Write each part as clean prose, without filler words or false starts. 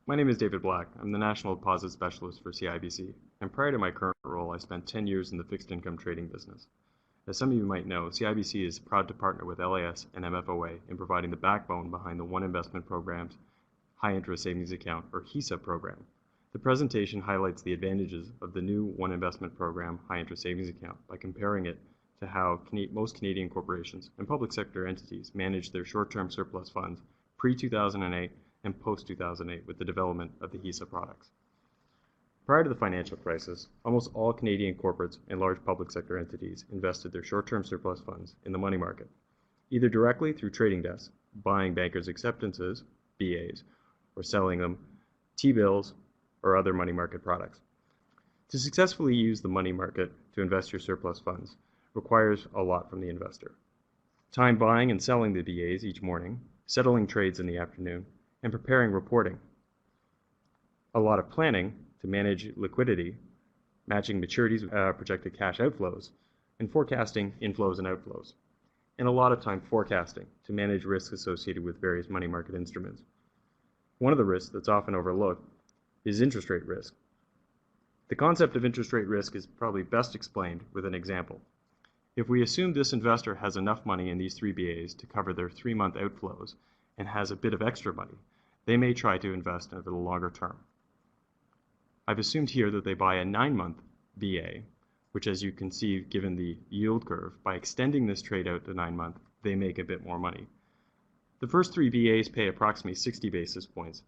My name is David Black. I'm the National Deposit Specialist for CIBC, and prior to my current role, I spent 10 years in the fixed income trading business. As some of you might know, CIBC is proud to partner with LAS and MFOA in providing the backbone behind the One Investment Program's High Interest Savings Account, or HISA program. The presentation highlights the advantages of the new One Investment Program High Interest Savings Account by comparing it to how most Canadian corporations and public sector entities manage their short-term surplus funds pre-2008 and post-2008 with the development of the HISA products. Prior to the financial crisis, almost all Canadian corporates and large public sector entities invested their short-term surplus funds in the money market, either directly through trading desks, buying bankers' acceptances, BAs, or selling them T-bills or other money market products. To successfully use the money market to invest your surplus funds requires a lot from the investor. Time buying and selling the BAs each morning, settling trades in the afternoon, and preparing reporting. A lot of planning to manage liquidity, matching maturities with projected cash outflows, and forecasting inflows and outflows. And a lot of time forecasting to manage risks associated with various money market instruments. One of the risks that's often overlooked is interest rate risk. The concept of interest rate risk is probably best explained with an example. If we assume this investor has enough money in these 3 BAs to cover their 3-month outflows and has a bit of extra money, they may try to invest over the longer term. I've assumed here that they buy a 9-month BA, which, as you can see given the yield curve, by extending this trade out to 9 months, they make a bit more money. The first 3 BAs pay approximately 60 basis points.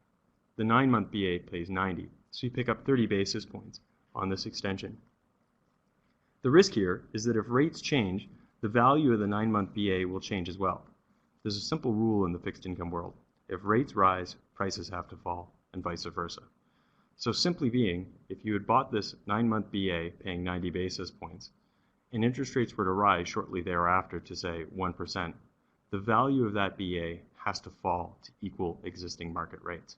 The 9-month BA pays 90, so you pick up 30 basis points on this extension. The risk here is that if rates change, the value of the 9-month BA will change as well. There's a simple rule in the fixed income world. If rates rise, prices have to fall, and vice versa. So simply being, if you had bought this 9-month BA paying 90 basis points, and interest rates were to rise shortly thereafter to, say, 1%, the value of that BA has to fall to equal existing market rates.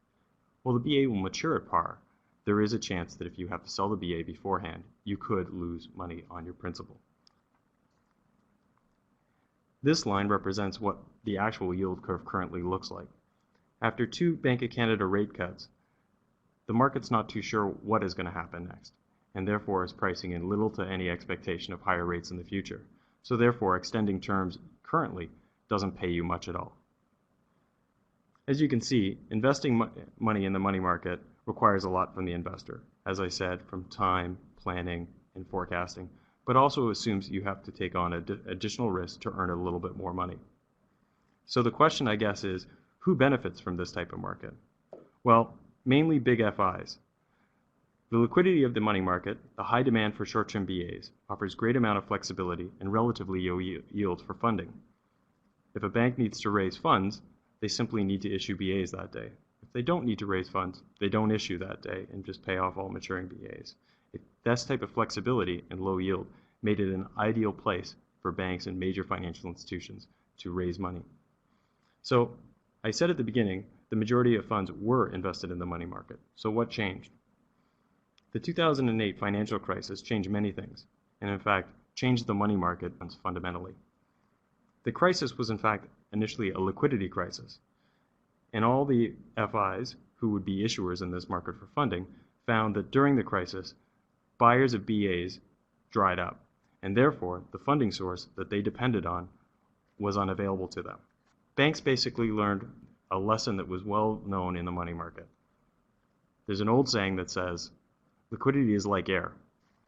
While the BA will mature at par, there is a chance that if you have to sell the BA beforehand, you could lose money on your principal. This line represents what the actual yield curve currently looks like. After 2 Bank of Canada rate cuts, the market's not too sure what is going to happen next, and therefore is pricing in little to any expectation of higher rates in the future. So therefore, extending terms currently doesn't pay you much at all. As you can see, investing money in the money market requires a lot from the investor, as I said, from time, planning, and forecasting, but also assumes you have to take on additional risk to earn a little bit more money. So the question, I guess, is who benefits from this type of market? Well, mainly big FIs. The liquidity of the money market, the high demand for short-term BAs, offers great amount of flexibility and relatively low yields for funding. If a bank needs to raise funds, they simply need to issue BAs that day. If they don't need to raise funds, they don't issue that day and just pay off all maturing BAs. This type of flexibility and low yield made it an ideal place for banks and major financial institutions to raise money. So I said at the beginning, the majority of funds were invested in the money market. So what changed? The 2008 financial crisis changed many things, and in fact, changed the money market fundamentally. The crisis was in fact initially a liquidity crisis, and all the FIs who would be issuers in this market for funding found that during the crisis, buyers of BAs dried up, and therefore the funding source that they depended on was unavailable to them. Banks basically learned a lesson that was well known in the money market. There's an old saying that says, liquidity is like air.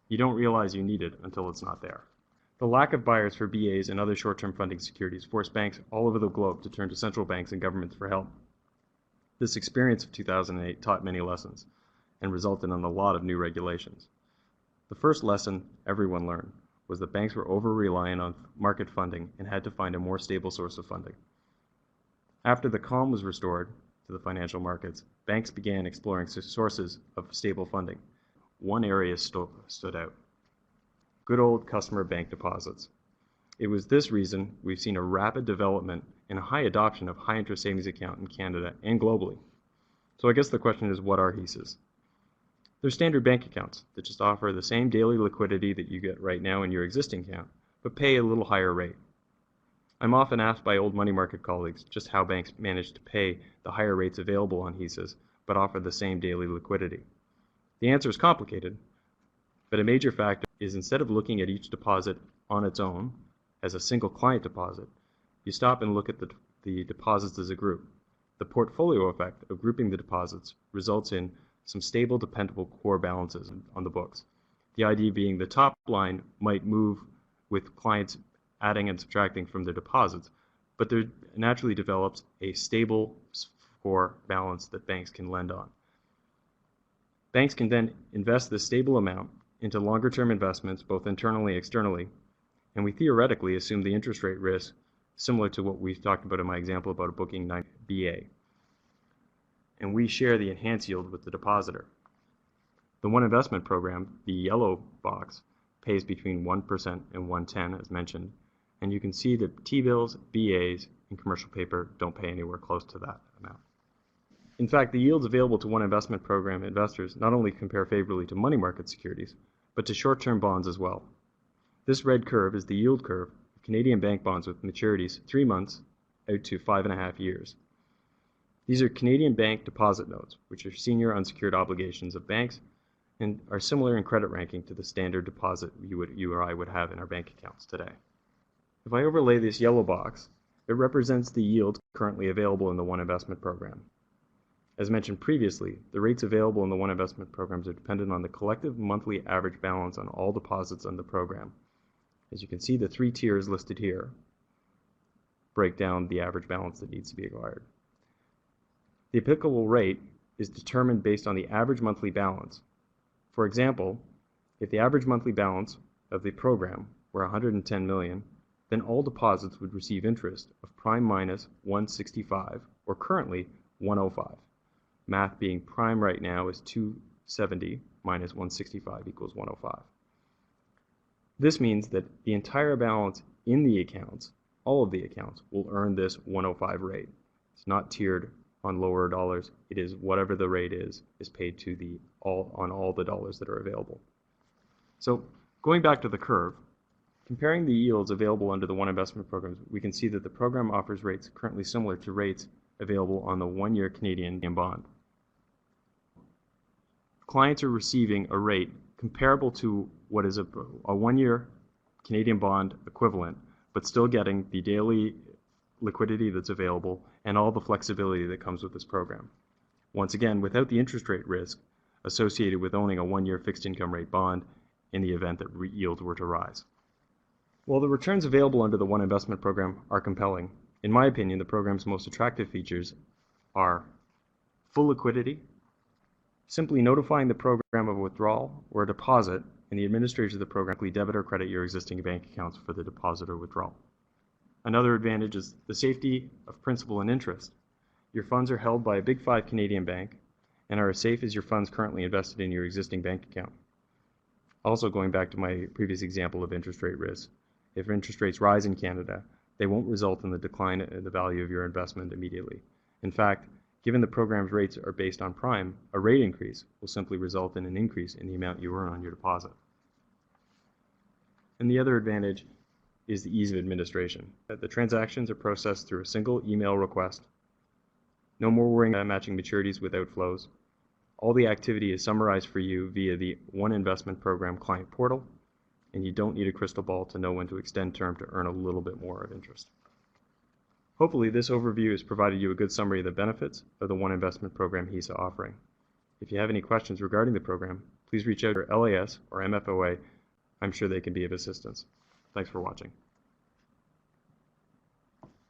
You don't realize you need it until it's not there. The lack of buyers for BAs and other short-term funding securities forced banks all over the globe to turn to central banks and governments for help. This experience of 2008 taught many lessons and resulted in a lot of new regulations. The first lesson everyone learned was that banks were over-reliant on market funding and had to find a more stable source of funding. After the calm was restored to the financial markets, banks began exploring sources of stable funding. One area stood out: good old customer bank deposits. It was this reason we've seen a rapid development and a high adoption of high interest savings account in Canada and globally. So I guess the question is, what are HISAs? They're standard bank accounts that just offer the same daily liquidity that you get right now in your existing account, but pay a little higher rate. I'm often asked by old money market colleagues just how banks manage to pay the higher rates available on HISAs, but offer the same daily liquidity? The answer is complicated, but a major factor is instead of looking at each deposit on its own as a single client deposit, you stop and look at the deposits as a group. The portfolio effect of grouping the deposits results in some stable, dependable core balances on the books. The idea being the top line might move with clients adding and subtracting from their deposits, but there naturally develops a stable core balance that banks can lend on. Banks can then invest this stable amount into longer-term investments, both internally and externally, and we theoretically assume the interest rate risk similar to what we've talked about in my example about a booking 9 BA. And we share the enhanced yield with the depositor. The one investment program, the yellow box, pays between 1% and 1.10 as mentioned, and you can see that T-bills, BAs, and commercial paper don't pay anywhere close to that amount. In fact, the yields available to one investment program investors not only compare favorably to money market securities, but to short-term bonds as well. This red curve is the yield curve of Canadian bank bonds with maturities 3 months out to 5.5 years. These are Canadian bank deposit notes, which are senior unsecured obligations of banks and are similar in credit ranking to the standard deposit you or I would have in our bank accounts today. If I overlay this yellow box, it represents the yield currently available in the one investment program. As mentioned previously, the rates available in the one investment programs are dependent on the collective monthly average balance on all deposits on the program. As you can see, the 3 tiers listed here break down the average balance that needs to be acquired. The applicable rate is determined based on the average monthly balance. For example, if the average monthly balance of the program were 110 million, then all deposits would receive interest of prime minus 165, or currently 105. Math being prime right now is 270 minus 165 equals 105. This means that the entire balance in the accounts, all of the accounts, will earn this 105 rate. It's not tiered on lower dollars. It is whatever the rate is paid to on all the dollars that are available. So going back to the curve, comparing the yields available under the one investment programs, we can see that the program offers rates currently similar to rates available on the 1-year Canadian bond. Clients are receiving a rate comparable to what is a 1-year Canadian bond equivalent, but still getting the daily liquidity that's available and all the flexibility that comes with this program. Once again, without the interest rate risk associated with owning a 1-year fixed income rate bond in the event that yields were to rise. While the returns available under the one investment program are compelling, in my opinion, the program's most attractive features are full liquidity, simply notifying the program of a withdrawal or a deposit, and the administrators of the program will debit or credit your existing bank accounts for the deposit or withdrawal. Another advantage is the safety of principal and interest. Your funds are held by a Big 5 Canadian bank and are as safe as your funds currently invested in your existing bank account. Also, going back to my previous example of interest rate risk, if interest rates rise in Canada, they won't result in the decline in the value of your investment immediately. In fact, given the program's rates are based on prime, a rate increase will simply result in an increase in the amount you earn on your deposit. And the other advantage is the ease of administration. The transactions are processed through a single email request. No more worrying about matching maturities with outflows. All the activity is summarized for you via the One Investment Program client portal, and you don't need a crystal ball to know when to extend term to earn a little bit more of interest. Hopefully, this overview has provided you a good summary of the benefits of the One Investment Program HISA offering. If you have any questions regarding the program, please reach out to LAS or MFOA. I'm sure they can be of assistance. Thanks for watching.